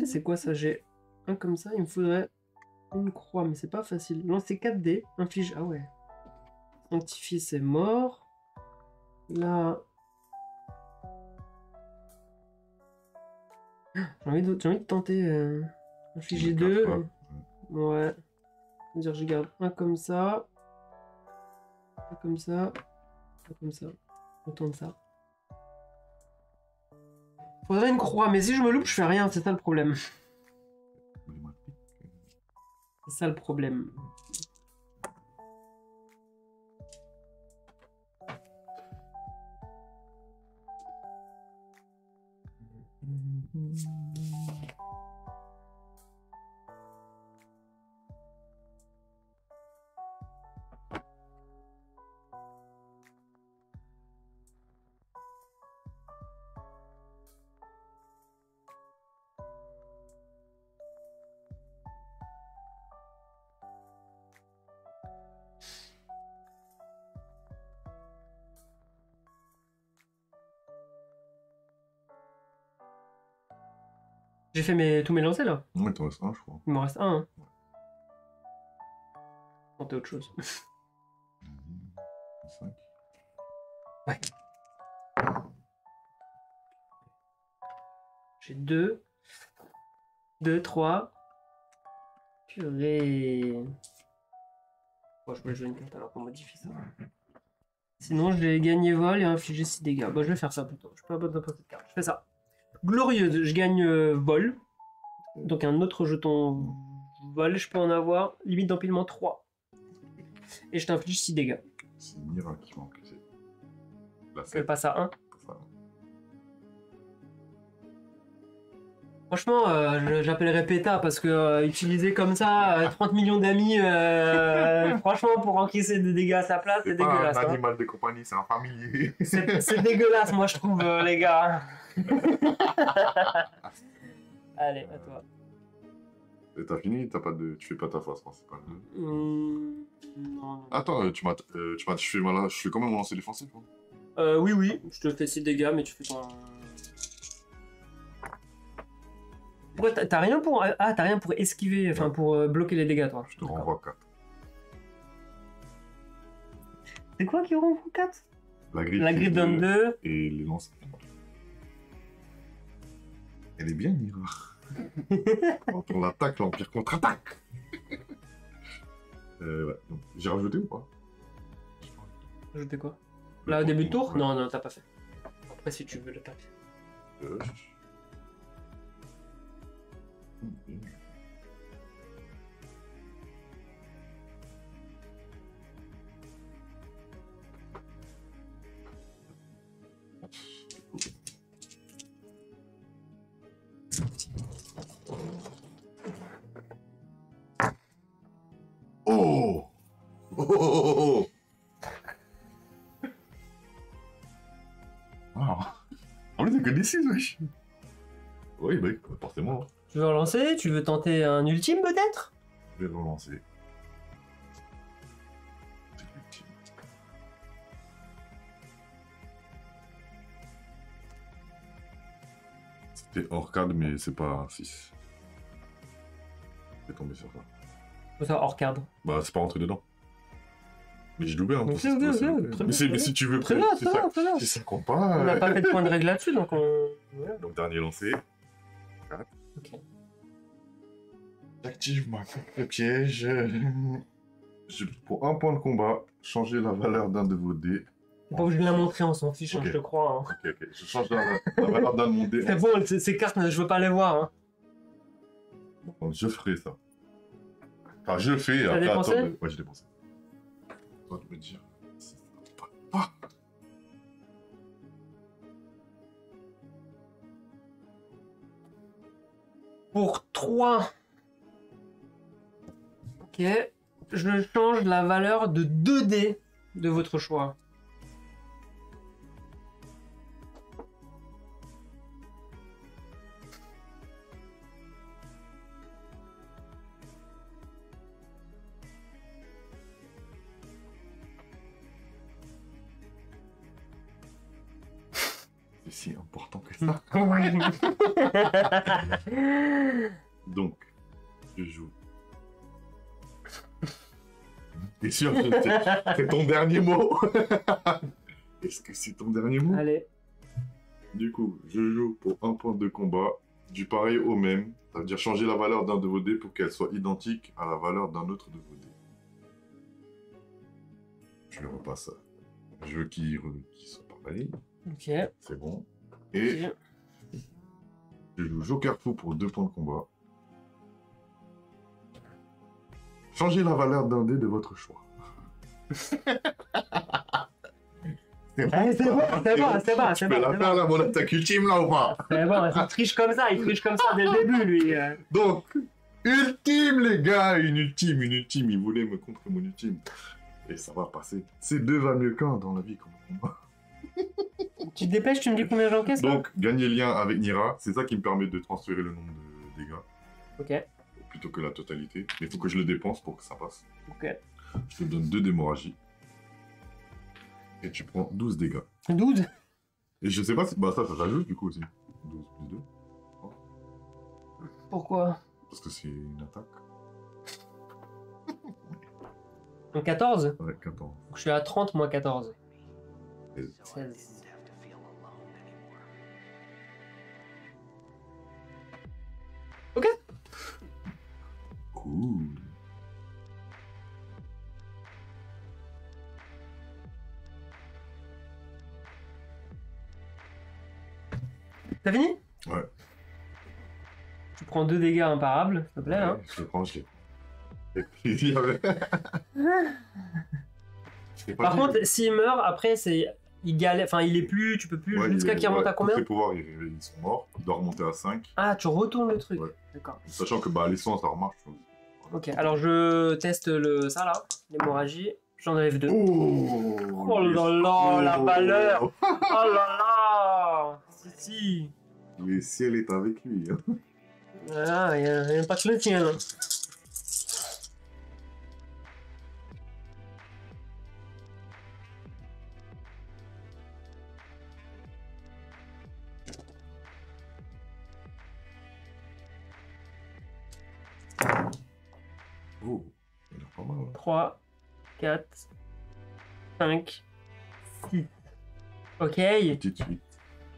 C'est quoi ça? J'ai un comme ça, il me faudrait une croix, mais c'est pas facile. Lancer 4 dés, inflige. Ah ouais. Sanctifier, c'est mort. Là. J'ai envie de tenter. Infliger 2. Ouais. C'est-à-dire je garde un comme ça. Un comme ça. Un comme ça. Autant de ça. Faudrait une croix, mais si je me loupe, je fais rien, c'est ça le problème. C'est ça le problème. J'ai fait tous mes lancers là. Ouais, t'en restes un, je crois. Il m'en reste un. Hein. Tenter autre chose. 5. Ouais. J'ai 2. 2, 3. Purée. Bon, je voulais jouer une carte alors qu'on modifie ça. Sinon, je vais gagner vol et infliger 6 dégâts. Bon, je vais faire ça plutôt. Je peux pas prendre cette carte. Je fais ça. Glorieuse, je gagne vol. Donc un autre jeton vol, je peux en avoir. Limite d'empilement 3. Et je t'inflige 6 dégâts. C'est Mira qui manque. Là, Je passe à 1. Ça. Franchement, j'appellerais PETA parce que utiliser comme ça 30 millions d'amis, franchement, pour encaisser des dégâts à sa place, c'est dégueulasse. C'est pas un hein. animal de compagnie, c'est un familier. C'est dégueulasse, moi, je trouve, les gars. Allez, à toi. Et t'as fini, tu fais pas ta phase principale. Non. Attends, tu m'as je fais quand même mon lancer défensif. Hein. Oui, je te fais 6 dégâts, mais tu fais ton... Pourquoi t'as rien pour... Ah, t'as rien pour esquiver, enfin pour bloquer les dégâts, toi. Je te renvoie 4. C'est quoi qui renvoie 4? La griffe donne 2. Et les lances. Elle est bien, Mira. Quand on l'attaque, l'Empire contre-attaque. Ouais. J'ai rajouté ou pas? Rajouter quoi? Là, au début de tour? Ouais. Non, t'as pas fait. Après, si tu veux l'attaquer. Oh! Oh! Wow. On est que des 6, wesh. Oui, bah, forcément. Tu veux relancer? Tu veux tenter un ultime, peut-être? Je vais relancer. C'est l'ultime. C'était hors cadre, mais c'est pas un 6. Je vais tomber sur ça. Faut ça hors cadre. Bah, c'est pas rentré dedans. Mais j'ai loupé un peu. Ok, très bien, Mais si tu veux, Très bien, c'est ça compte pas. On n'a pas fait de point de règle là-dessus, donc on... Ouais. Donc, dernier lancé. Ok. J'active ma carte piège. Pour un point de combat, changez la valeur d'un de vos dés. T'es pas obligé de la montrer, on s'en fiche, hein, Ok. je te crois. Hein. Ok. Je change la valeur d'un de mon dé. C'est bon, ces cartes, je veux pas les voir. Hein. Bon, je ferai ça. Enfin, je le fais. T'as Après, dépensé? attends. Ouais, j'ai dépensé. Toi de me dire. Ah. Pour 3. Ok. Je change la valeur de 2 dés de votre choix. C'est si important que ça. Donc, je joue. T'es sûr que c'est ton dernier mot? Est-ce que c'est ton dernier mot? Allez. Du coup, je joue pour un point de combat, du pareil au même. Ça veut dire changer la valeur d'un de vos dés pour qu'elle soit identique à la valeur d'un autre de vos dés. Je le repasse. Je veux qu'il soit pareil. Ok. C'est bon. Et Ok. je joue Joker Fou pour 2 points de combat. Changez la valeur d'un dé de votre choix. C'est bon, c'est bon. Tu peux la faire là, mon attaque ultime là ou pas? C'est bon, il triche comme ça dès le début, lui. Donc, ultime les gars, une ultime. Il voulait me contrer mon ultime. Et ça va passer. C'est 2 va mieux qu'un dans la vie comme combat. Tu te dépêches, tu me dis combien j'encaisse? Donc, gagner lien avec Nira, c'est ça qui me permet de transférer le nombre de dégâts. Ok. Plutôt que la totalité. Mais il faut que je le dépense pour que ça passe. Ok. Je te donne 2 d'hémorragie. Et tu prends 12 dégâts. 12. Et je sais pas si... Bah ça s'ajoute du coup aussi. 12 plus 2. Pourquoi? Parce que c'est une attaque. Donc 14? Ouais, 14. Donc je suis à 30 moins 14. 16. 16. Ok. Cool. T'as fini? Ouais. Tu prends 2 dégâts imparables, s'il te plaît. Hein. Ouais, je le prends, je l'ai. Avec plaisir. Par contre, s'il meurt, après, c'est... Il galère... Enfin, il est plus... Tu peux plus... Ouais, jusqu'à qu'il remonte à combien? Tous ses pouvoirs, ils sont morts. Il doit remonter à 5. Ah, tu retournes le truc. Ouais. D'accord. Sachant que bah, l'essence, ça remarche. Ok, alors je teste ça là, l'hémorragie. J'en enlève 2. Oh, Oh là là, la valeur. Oh là là. Si. Le ciel est avec lui. Hein. Ah, il n'y a pas que le tien. Là. Oh, il a pas mal. Hein. 3, 4, 5, 6. Ok. Petite suite.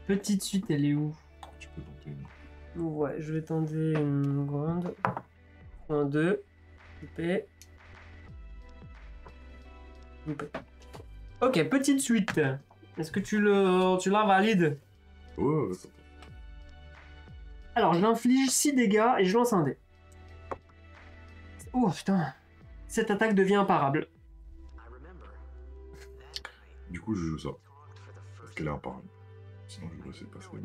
Petite suite, elle est où? Tu peux tenter une. Ouais, je vais tenter une grande. 1, 2. Loupé. Loupé. Ok, petite suite. Est-ce que tu la valides? Ouais, ça peut. Alors, j'inflige 6 dégâts et je lance un dé. Oh putain. Cette attaque devient imparable. Du coup, je joue ça. Parce qu'elle est imparable. Sinon, je ne sais pas ce que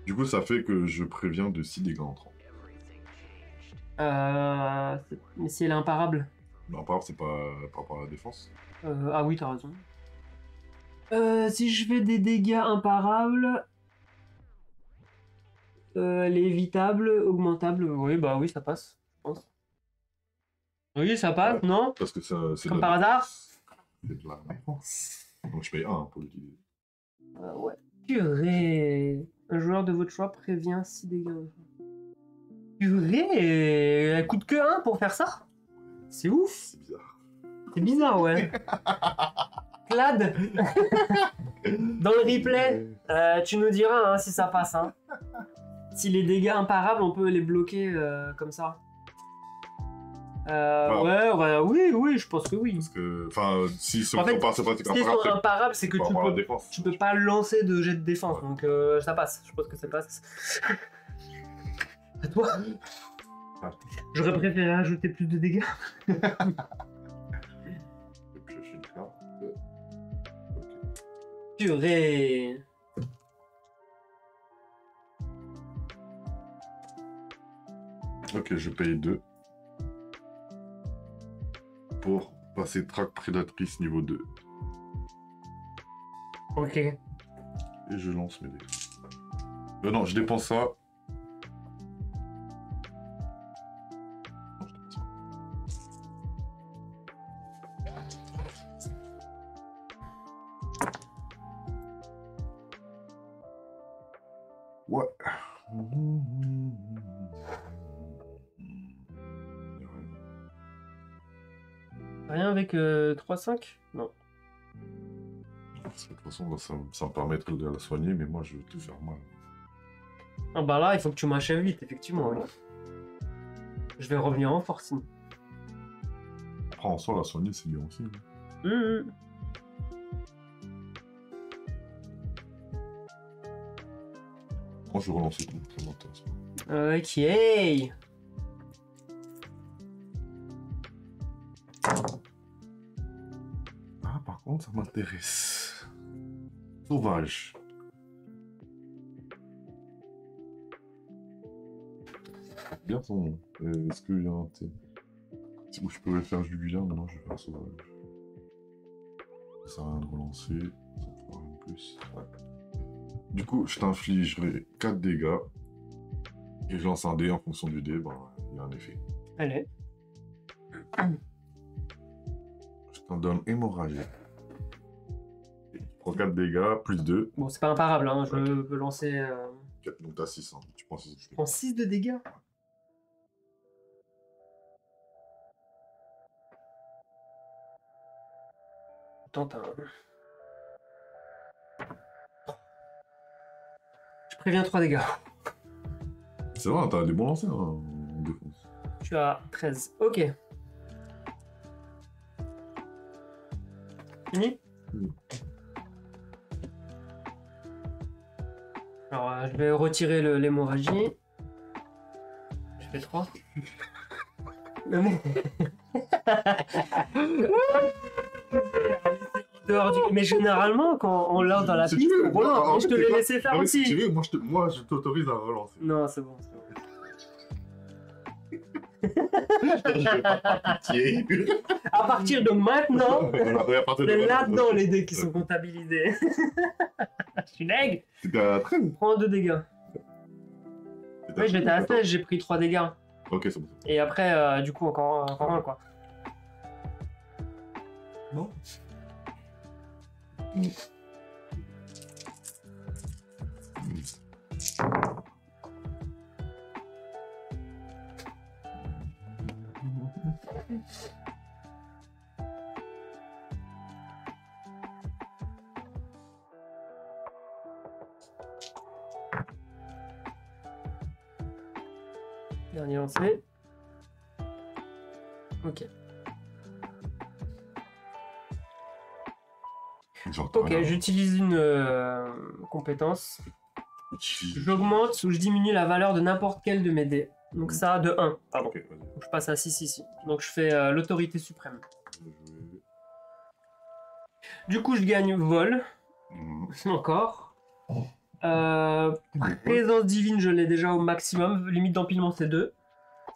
Du coup, ça fait que je préviens de 6 dégâts entrants. Mais si elle est imparable. Mais imparable, c'est pas par rapport à la défense. Ah oui, t'as raison. Si je fais des dégâts imparables... elle est évitable, augmentable. Oui, bah oui, ça passe, je pense. Oui, ça passe, Ouais. non? Parce que ça, c'est Comme de par la hasard? C'est de la défense. Donc je paye 1 pour l'utiliser. Ouais. Purée. Un joueur de votre choix prévient 6 dégâts. Purée. Elle coûte que 1 pour faire ça? C'est ouf. C'est bizarre. C'est bizarre, ouais. Clad. Dans le replay, tu nous diras hein, si ça passe. Hein. Si les dégâts imparables, on peut les bloquer comme ça. Ouais, oui, je pense que oui. Parce que, enfin, si En fait, on passe pratique Ce qui est imparable, imparable, c'est que tu peux avoir la défense. tu peux pas lancer de jet de défense, Ouais. donc ça passe. Je pense que ça passe. À toi. Ah. J'aurais préféré ajouter plus de dégâts. Et puis, je fais une carte. Ok. Purée. Ok, je paye 2. Pour passer traque prédatrice niveau 2. Ok. Et je lance mes dés. Non, je dépense ça. Non, je dépense ça. Ouais. Rien avec 3-5 Non. De toute façon, là, ça me permettrait de la soigner, mais moi, je vais te faire mal. Ah bah là, il faut que tu m'achèves vite, effectivement. Oui. Je vais revenir en force. Sinon. Après, en soi, la soigner, c'est bien aussi. Hein. Mmh. Moi, je relance tout. Ça m'intéresse pas. Ok. Ah, par contre, ça m'intéresse. Sauvage. Bien son nom. Est-ce qu'il y a un thème où je peux faire jugulaire, maintenant je vais faire sauvage. Ça sert à rien de relancer. Ça fera rien de plus. Ouais. Du coup, je t'infligerai 4 dégâts. Et je lance un dé en fonction du dé, ben, il y a un effet. Allez. Je t'en donne hémorragie. Tu prends 4 dégâts, plus 2. Bon, c'est pas imparable, hein. Je peux lancer... 4, donc t'as 6. Hein. Tu prends 6. Je prends 6 de dégâts. Attends, je préviens 3 dégâts. C'est vrai, t'as des bons lancers hein, en défense. Je suis à 13. Ok. Fini Alors, je vais retirer l'hémorragie. Je fais 3. Non mais... Dehors du... Mais généralement, quand on lance dans la piste, on relance. Je te l'ai laissé faire aussi. Si tu veux, moi je t'autorise à relancer. Non, c'est bon. Je vais pas faire pitié. À partir de maintenant, Voilà, à partir de c'est maintenant. là-dedans les dés qui sont comptabilisés. Je suis nègre. C'était à 13. Prends 2 dégâts. Oui, j'étais à 16, j'ai pris 3 dégâts. Ok, c'est bon. Et après, du coup, encore un, quoi. Bon. Dernier lancé. Ok. Ok, j'utilise une compétence. J'augmente ou je diminue la valeur de n'importe quel de mes dés. Donc ça, de 1. Pardon. Ok, vas-y. Donc je passe à 6 ici. Donc je fais l'autorité suprême. Du coup, je gagne vol. Encore. Présence divine, je l'ai déjà au maximum. Limite d'empilement, c'est 2.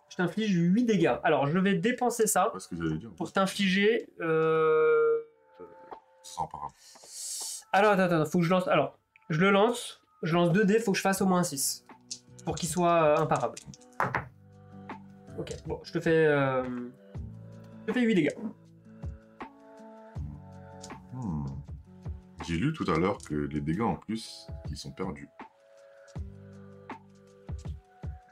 Je t'inflige 8 dégâts. Alors, je vais dépenser ça C'est ce que j'allais dire. pour t'infliger... Sans parable. Alors, attends, faut que je lance... Alors, je le lance. Je lance 2 dés, faut que je fasse au moins 6. Pour qu'il soit imparable. Ok, bon, je te fais 8 dégâts. J'ai lu tout à l'heure que les dégâts en plus, ils sont perdus.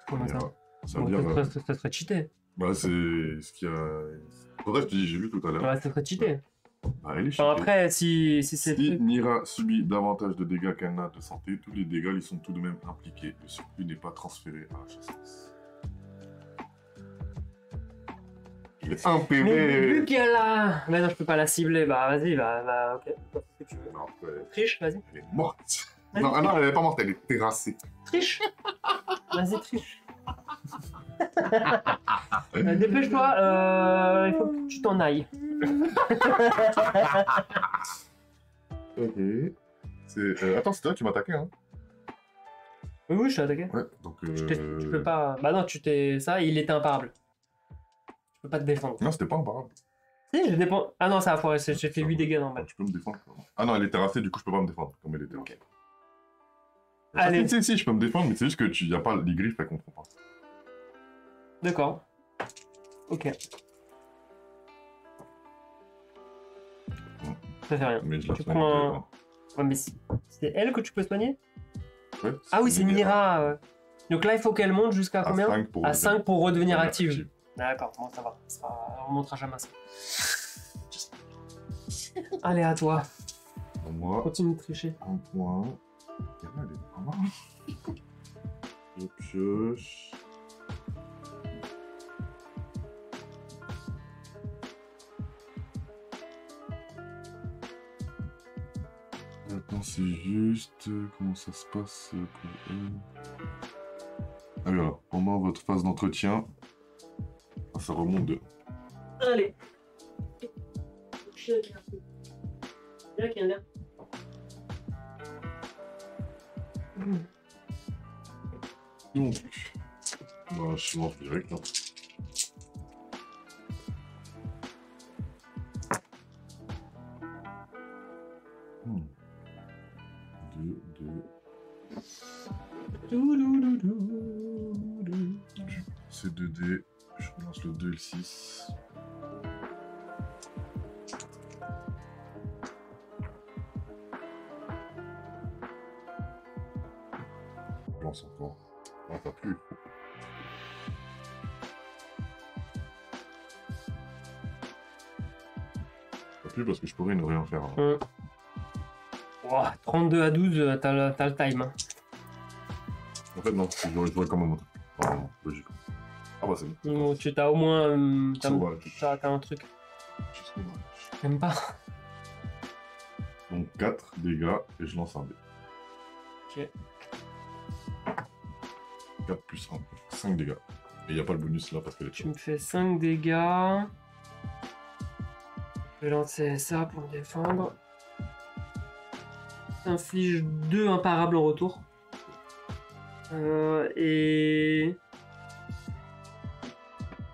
Comment ça Ça veut dire... Ça serait cheaté. Bah, c'est ce qu'il y a... Faudrait que je te dise, j'ai lu tout à l'heure. Ouais, ça serait cheaté. Bah, elle est Enfin, cheatée. après, si c'est... Si Nira subit davantage de dégâts qu'elle n'a de santé, tous les dégâts lui sont tout de même impliqués. Le surplus n'est pas transféré à la chasseuse. Il est 1 Mais vu PV. qu'elle a... Mais non, je peux pas la cibler. Bah, vas-y, bah, ok. Fais ce que tu veux. Non, Triche, vas-y. elle est morte. Vas-y. Non, non, elle est pas morte, elle est terrassée. Triche. Vas-y, triche. Dépêche-toi, il faut que tu t'en ailles. Ok. Attends, c'est toi qui m'attaquais, hein? Oui, oui, je suis attaqué. Ouais, donc. Tu peux pas... Bah non, tu t'es... Ça, il était imparable. Tu peux pas te défendre. Non, c'était pas imparable. Si, je dépends... Ah non, ça a foiré, j'ai fait 8 dégâts normal. Tu peux me défendre. Ah non, elle est terrassée, du coup, je peux pas me défendre, comme elle est terrassée. Ok. Ah, Allez. si, je peux me défendre, mais c'est juste que y a pas les griffes, elles comprennent pas. D'accord. Ok. Ça fait rien. Mais je la Tu soigne, prends un... Ouais, mais c'est elle que tu peux soigner? Ouais, Ah oui, c'est Nira. Donc là, il faut qu'elle monte jusqu'à combien? 5 pour À 5 pour redevenir active. active. D'accord, bon, ça va. On remontera jamais à ça. Allez, à toi. Pour moi, Continue de tricher. un point. Et là, elle est pas mal. Je pioche. Maintenant, c'est juste... Comment ça se passe pour elle? Ah oui, voilà. Pendant votre phase d'entretien, ça remonte de... Allez. Viens, viens. Donc, bah, je lance direct. Hein. C'est 2D. Je relance le 2 et le 6. Je lance encore. Ah, pas plus. Pas plus parce que je pourrais ne rien faire. Hein. Oh, 32 à 12, t'as le time. Hein. En fait, non, j'aurais quand même un truc. Ah, non, logique. Ah bah c'est bon. Tu t'as au moins... T'as un truc. Juste sauvage. J'aime pas. Donc 4 dégâts et je lance un dé. Ok. 4 plus 1. 5 dégâts. Et il n'y a pas le bonus là parce que Tu me fais 5 dégâts. Je vais lancer ça pour me défendre. Inflige 2 imparables en retour. Et...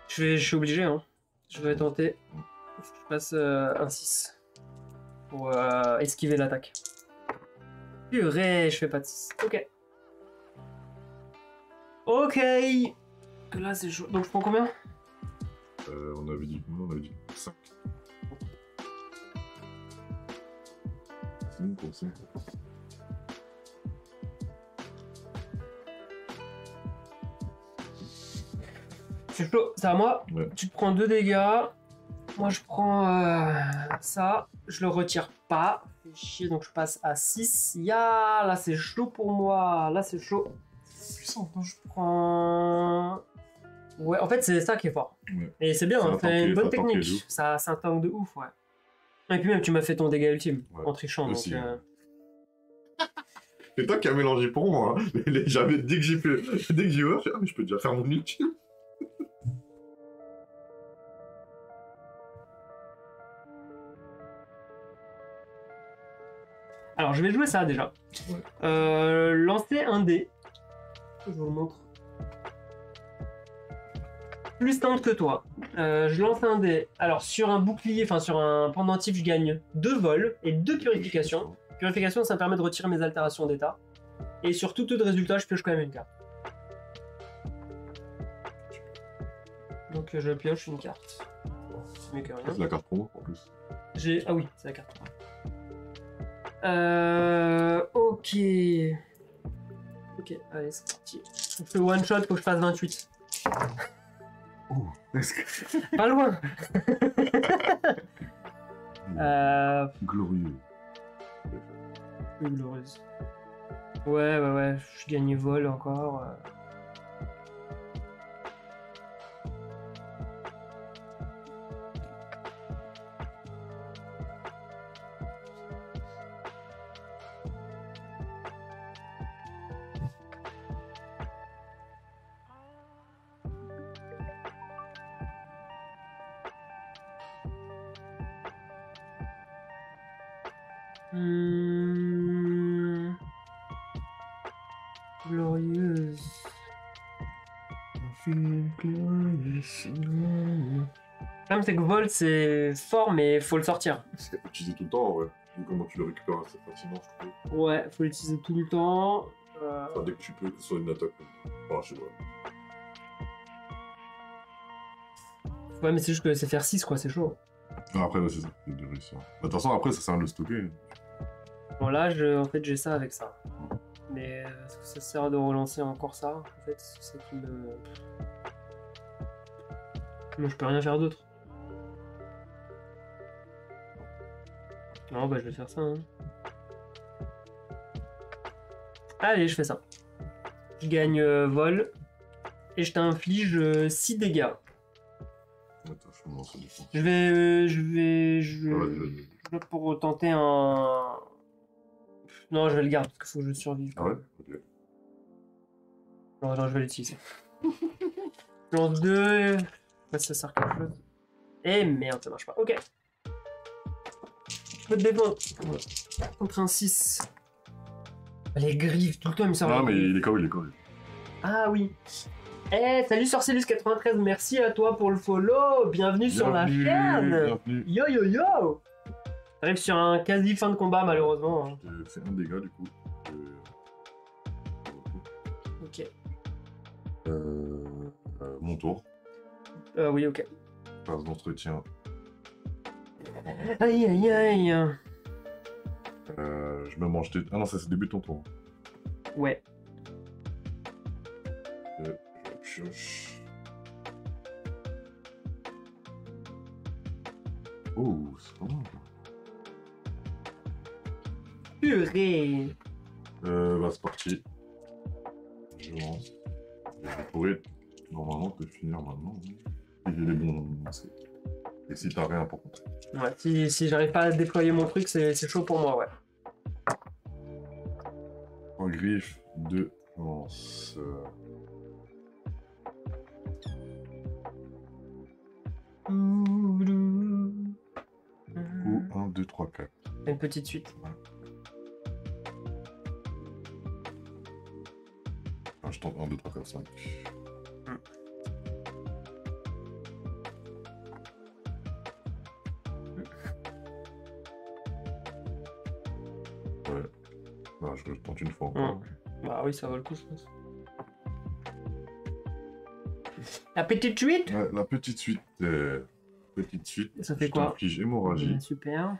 Je suis obligé, hein. Je vais tenter. Je passe un 6. Pour esquiver l'attaque. Purée, je fais pas de 6. Ok. Ok. Que là, c'est chaud. Donc je prends combien? On avait dit combien? On avait dit 5. 5 pour 5. C'est chaud, c'est à moi. Ouais. Tu te prends 2 dégâts. Moi, je prends ça. Je le retire pas. Fait chier, donc je passe à 6. Ya, là, c'est chaud pour moi. Là, c'est chaud. Puissant. Donc, je prends... Ouais, en fait, c'est ça qui est fort. Ouais. Et c'est bien, Ça hein, a c'est tanké, une bonne ça a tanké de technique. ouf. Ça, c'est un tank de ouf, ouais. Et puis même, tu m'as fait ton dégât ultime Ouais. en trichant. Aussi, donc, ouais. C'est toi qui as mélangé pour moi. Hein. J'avais dès que j'ai fait, dès que j'ai ouvert, j'ai dit, ah mais je peux déjà faire mon ultime. Alors, je vais jouer ça déjà. Ouais. Lancer un dé. Je vous le montre. Plus tente que toi. Je lance un dé. Alors, sur un bouclier, enfin sur un pendentif, je gagne 2 vols et 2 purifications. Purification, ça me permet de retirer mes altérations d'état. Et sur tout autre résultat, je pioche quand même une carte. Donc, je pioche une carte. Bon, c'est mieux que rien. C'est la carte pour moi en plus. Ah oui, c'est la carte. Ok. Ok, allez, c'est parti. Je fais one shot, faut que je fasse 28. Oh, est-ce que... Pas loin. Glorieux. Plus glorieuse. Ouais, je gagne vol encore. Glorieuse. Le problème, c'est que vol, c'est fort, mais faut le sortir. C'est utilisé tout le temps, ouais. Vu comment tu le récupères assez facilement, je trouve. Ouais, faut l'utiliser tout le temps. Enfin, dès que tu peux, que ce soit une attaque. Enfin, je sais pas. Ouais, mais c'est juste que c'est faire 6, quoi, c'est chaud. Ah, après, ouais, c'est ça, c'est de réussir. De toute façon, après, ça sert à le stocker. Bon, là, en fait, j'ai ça avec ça. Mais est-ce que ça sert de relancer encore ça? En fait, c'est ça qui me... Non, je peux rien faire d'autre. Non, bah, je vais faire ça, hein. Allez, je fais ça. Je gagne vol. Et je t'inflige 6 dégâts. Attends, je vais me lancer du coup. Je vais... Vas-y. Je vais pour tenter un... Non, je vais le garder parce qu'il faut que je survive. Ah ouais? Ok. Non, je vais l'utiliser. Je lance 2. Ça sert à quelque chose. Eh merde, ça marche pas. Ok. Je peux te défendre. Contre un 6. Les griffes, tout le temps, il me sert. Non, mais il est KO, il est KO. Ah oui. Eh, salut Sorcellus93, merci à toi pour le follow. Bienvenue sur la chaîne. Bienvenue. Yo yo yo. J'arrive sur un quasi fin de combat, malheureusement. C'est un dégât, du coup. Ok. Mon tour. Oui, ok. Phase d'entretien. Aïe aïe aïe. Je me mange tes... Ah non, ça c'est le début de ton tour. Ouais. Je pioche. Oh, c'est pas mal. Purée. Bah c'est parti. Je lance. Je pourrais normalement te finir maintenant. Si j'ai les bons lancers. Et si t'as rien pour compter. Ouais, si j'arrive pas à déployer mon truc, c'est chaud pour moi, ouais. En griffe, 2 lance. Ou 1, 2, 3, 4. Une petite suite. Ah, je tente 1, 2, 3, 4, 5. Ouais. Non, je tente une fois encore. Bah oui, ça vaut le coup, je pense. La petite suite. Ouais, la petite suite. Petite suite. Ça fait Je quoi? t'inflige hémorragie. Super.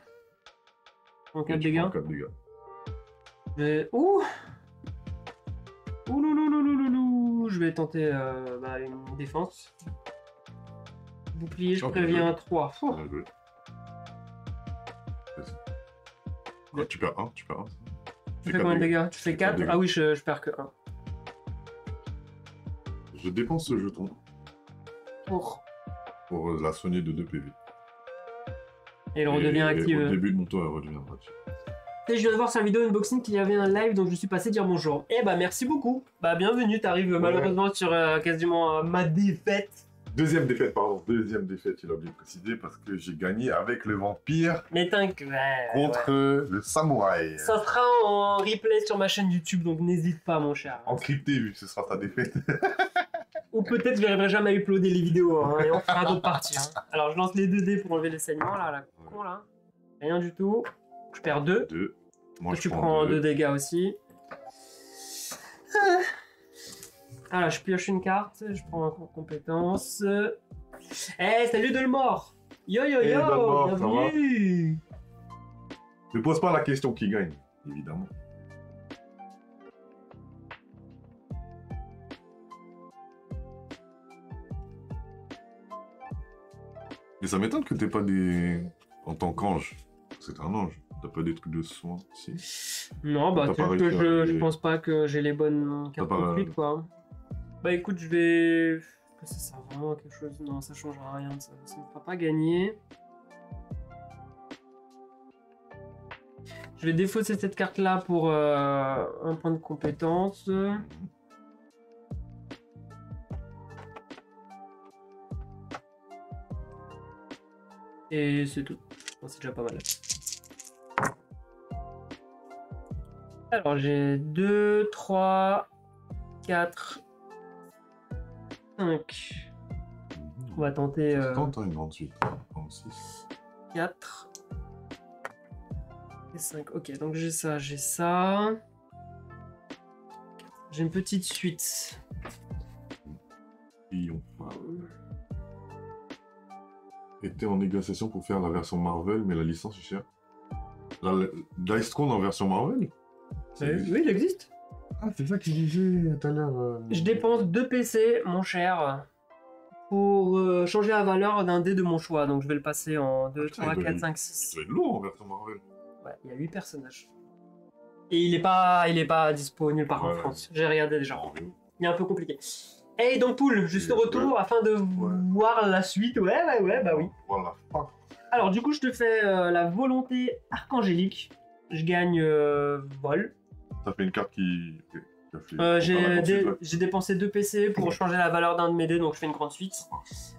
En Et 4 tu dégâts. prends 4 dégâts. Ouh. Ouh loulouloulouloulou. Je vais tenter une défense. Bouclier, je Ok, préviens good. 3. Bien joué. Vas-y. Ouais, tu perds 1, tu perds 1. Tu fais combien de dégâts? Tu fais 4? dégâts. Ah oui, je perds que 1. Je dépense ce jeton Pour. pour la soigner de 2 PV. Et elle redevient active. Au début de mon tour, elle redeviendra active. Et je viens de voir sur la vidéo unboxing qu'il y avait un live, donc je suis passé dire bonjour. Eh bah merci beaucoup. Bah bienvenue, t'arrives malheureusement sur quasiment ma défaite. Deuxième défaite, pardon. Deuxième défaite, il a oublié de préciser, parce que j'ai gagné avec le vampire Mais t'inquiète. contre le samouraï. Ça sera en replay sur ma chaîne YouTube, donc n'hésite pas mon cher. Encrypté, vu que ce sera ta défaite. Ou peut-être je n'arriverai jamais à uploader les vidéos, hein, et on fera d'autres parties. Hein. Alors je lance les 2 dés pour enlever les saignements, là, la con là. Rien du tout. Je perds 2. 2. Moi, Tu prends 2 dégâts aussi. Alors, je pioche une carte, je prends en compétence. Eh, salut Delmore! Yo yo Hey, yo! Delmore, ça Bienvenue! Ne pose pas la question qui gagne, évidemment. Mais ça m'étonne que t'aies pas des En tant qu'ange. C'est un ange. T'as pas des trucs de soins, si? Non, bah, T'as c'est pas juste que réussi à je arriver. pense pas que j'ai les bonnes cartes T'as pas- tout de suite, quoi. Bah, écoute, je vais. Est-ce que ça sert vraiment à quelque chose? Non, ça changera rien, ça me fera pas gagner. Je vais défausser cette carte-là pour un point de compétence. Et c'est tout. Bon, c'est déjà pas mal. Alors j'ai 2, 3, 4, 5. On va tenter Tente une grande suite. 36. 4 et 5. Ok, donc j'ai ça, j'ai ça. J'ai une petite suite. Lion. Était en négociation pour faire la version Marvel, mais la licence est chère. Dice Throne en version Marvel? Oui, il existe. Ah, c'est ça qu'il disait tout à l'heure. Je dépense 2 PC, mon cher, pour changer la valeur d'un dé de mon choix. Donc je vais le passer en 2, putain, 3, il doit 4, être- 5, Ça 6. doit être lourd en version Marvel. Ouais, il y a 8 personnages. Et il est pas dispo nulle part en Ouais. France. J'ai regardé déjà. Ah, oui. Il est un peu compliqué. Hey, donc Poul, juste Ouais. retour afin de voir la suite. Ouais, bah oui. Voilà. Ah. Alors du coup, je te fais la volonté archangélique. Je gagne vol. T'as fait une carte qui. Ok, qui a fait- pour faire la grande suite, ouais. J'ai dépensé 2 PC pour changer la valeur d'un de mes dés, donc je fais une grande suite.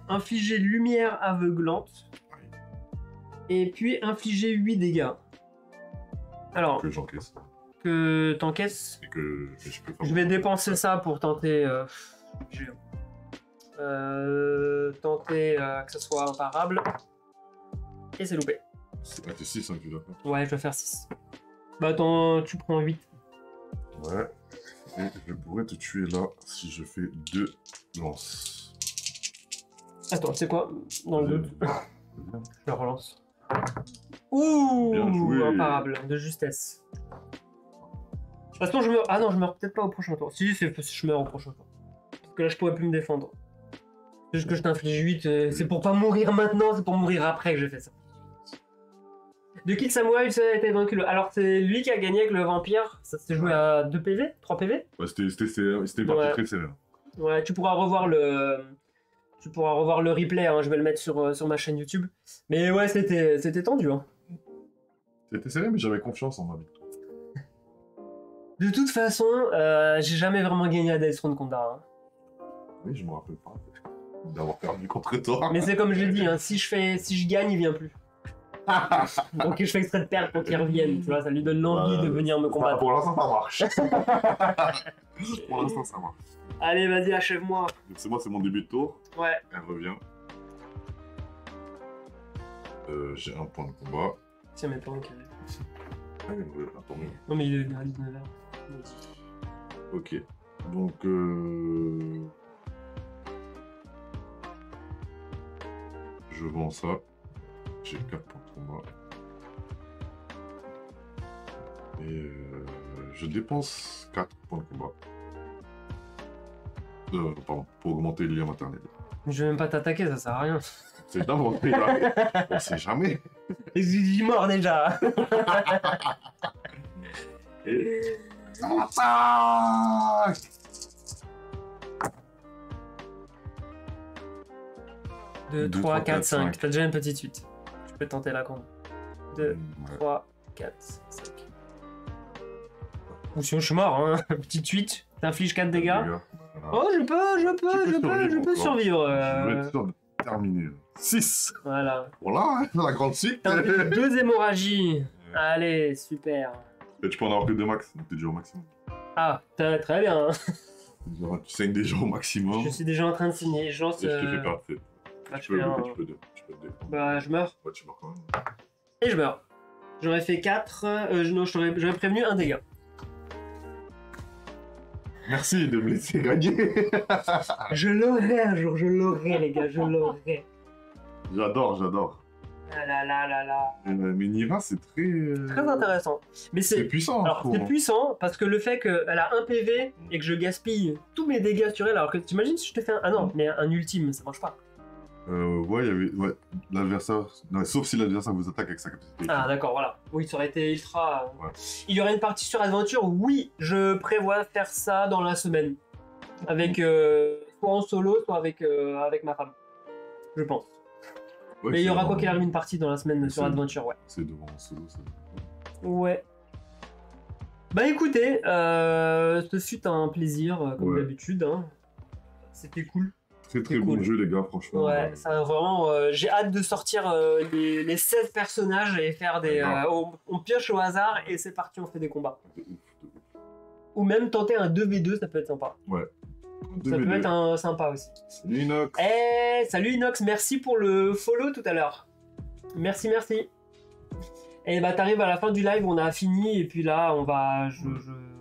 Infliger lumière aveuglante. Et puis infliger 8 dégâts. Alors, Que j'encaisse. que t'encaisses. Et que je peux faire. Je vais dépenser ça pour tenter... tenter que ce soit imparable. Et c'est loupé. C'est 6 hein, que tu dois faire. Ouais, je vais faire 6. Bah attends, tu prends 8. Ouais. Et je pourrais te tuer là si je fais 2 lances. Attends, tu sais quoi? Dans le doute, Bien. je le relance. Ouh, Bien joué. imparable, de justesse. De toute façon, je meurs. Ah non, je meurs peut-être pas au prochain tour. Si, je meurs au prochain tour. Parce que là, je pourrais plus me défendre. C'est juste que je t'inflige 8. C'est pour pas mourir maintenant, c'est pour mourir après que j'ai fait ça. De qui le samouraï a été vaincu? Alors, c'est lui qui a gagné avec le vampire. Ça s'est joué à 2 PV? 3 PV? Ouais, c'était une partie Ouais. très sévère. Ouais, tu pourras revoir le replay, hein, je vais le mettre sur ma chaîne YouTube. Mais ouais, c'était tendu. Hein. C'était serré, mais j'avais confiance en ma victoire. De toute façon, j'ai jamais vraiment gagné à Dice Throne Conda. Hein. Oui, je me rappelle pas d'avoir perdu contre toi. Mais c'est comme je l'ai dit, hein, si je gagne, il vient plus. Donc je fais exprès de perdre pour qu'il revienne, tu vois, ça lui donne l'envie de venir me combattre. Pour l'instant, ça marche. Pour l'instant, ça marche. Allez, vas-y, achève-moi. Donc, c'est moi, c'est mon début de tour. Ouais. Elle revient. J'ai un point de combat. Tiens, mais pas en carré. Attends, mais- Non, mais il est à 19h. Ok. Donc, je vends ça. J'ai 4 points de combat. Et je dépense 4 points de combat. Pardon, pour augmenter le lien maternel. Je vais même pas t'attaquer, ça sert à rien. C'est d'inventer là. On sait jamais. Je suis mort déjà. Attaque! 2, 2, 3, 4, 5. 5. T'as déjà une petite suite. Tu peux tenter la grande. 2, Ouais. 3, 4, 5. Ou sinon je suis mort, hein. Petite suite. T'infliges 4 dégâts. Voilà. Oh, je peux survivre. Je vais être sûr de terminer. 6. Voilà. Voilà, hein, la grande suite. T'infliges 2 hémorragies. Allez, super. Et tu peux en avoir que 2 max. Donc t'es déjà au maximum. Ah, très bien. Genre, tu saignes déjà au maximum. Je suis déjà en train de signer. Je lance. Et je te fais perdre. Bah, Tu peux te défendre. bah, je meurs. Ouais, tu meurs quand même. Et je meurs. J'aurais fait 4. Non, j'aurais prévenu un dégât. Merci de me laisser gagner. Je l'aurai un jour, je l'aurai, les gars, je l'aurai. J'adore. Ah là là là là. Mais Nira, c'est Très intéressant. Mais C'est c'est. puissant. Alors, je c'est trouve. puissant parce que le fait qu'elle a un PV et que je gaspille tous mes dégâts sur elle, alors que t'imagines si je te fais un. Ah non, mais un ultime, ça marche pas. Ouais, il y avait. Ouais, l'adversaire. Non, sauf si l'adversaire vous attaque avec sa capacité. Ah d'accord, voilà. Oui, ça aurait été ultra... Ouais. Il y aurait une partie sur Adventure, oui, je prévois faire ça dans la semaine. Avec soit en solo, soit avec ma femme. Je pense. Ouais, Mais il y c'est aura vraiment- quoi qu'il arrive une partie dans la semaine sur C'est- Adventure, ouais. C'est devant un solo, ça. Ouais. Bah écoutez, ce fut un plaisir, comme Ouais. d'habitude. Hein. C'était cool. Très très C'est bon cool. jeu, les gars, franchement. Ouais, ça vraiment. J'ai hâte de sortir les 16 personnages et faire des. Ouais. On pioche au hasard et c'est parti, on fait des combats. De ouf, de ouf. Ou même tenter un 2v2, ça peut être sympa. Ouais. Ça peut être un sympa aussi. Salut Inox. Eh, salut Inox, merci pour le follow tout à l'heure. Merci, merci. Et bah t'arrives à la fin du live, on a fini et puis là on va,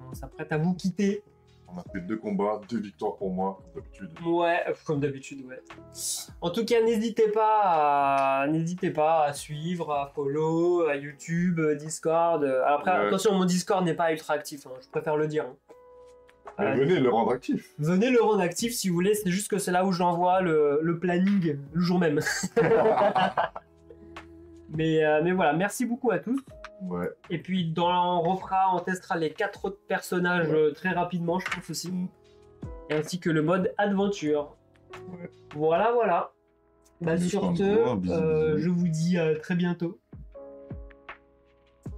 on s'apprête à vous quitter. On a fait 2 combats, 2 victoires pour moi, comme d'habitude. Ouais, comme d'habitude, ouais. En tout cas, n'hésitez pas à suivre, à follow, à YouTube, Discord. Après, Ouais. attention, mon Discord n'est pas ultra actif, hein, je préfère le dire. Hein. Mais venez le rendre actif. Venez le rendre actif si vous voulez, c'est juste que c'est là où j'envoie le planning le jour même. mais voilà, merci beaucoup à tous. Ouais. Et puis on testera les 4 autres personnages très rapidement, je pense aussi. Et ainsi que le mode aventure. Ouais. Voilà, voilà. Bah, Mais sur je ce, prends un bisou, bisou. je vous dis à très bientôt.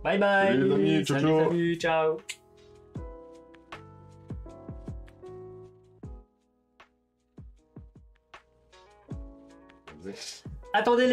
Bye bye. Salut les amis, ciao, ciao. Salut, ciao. Attendez les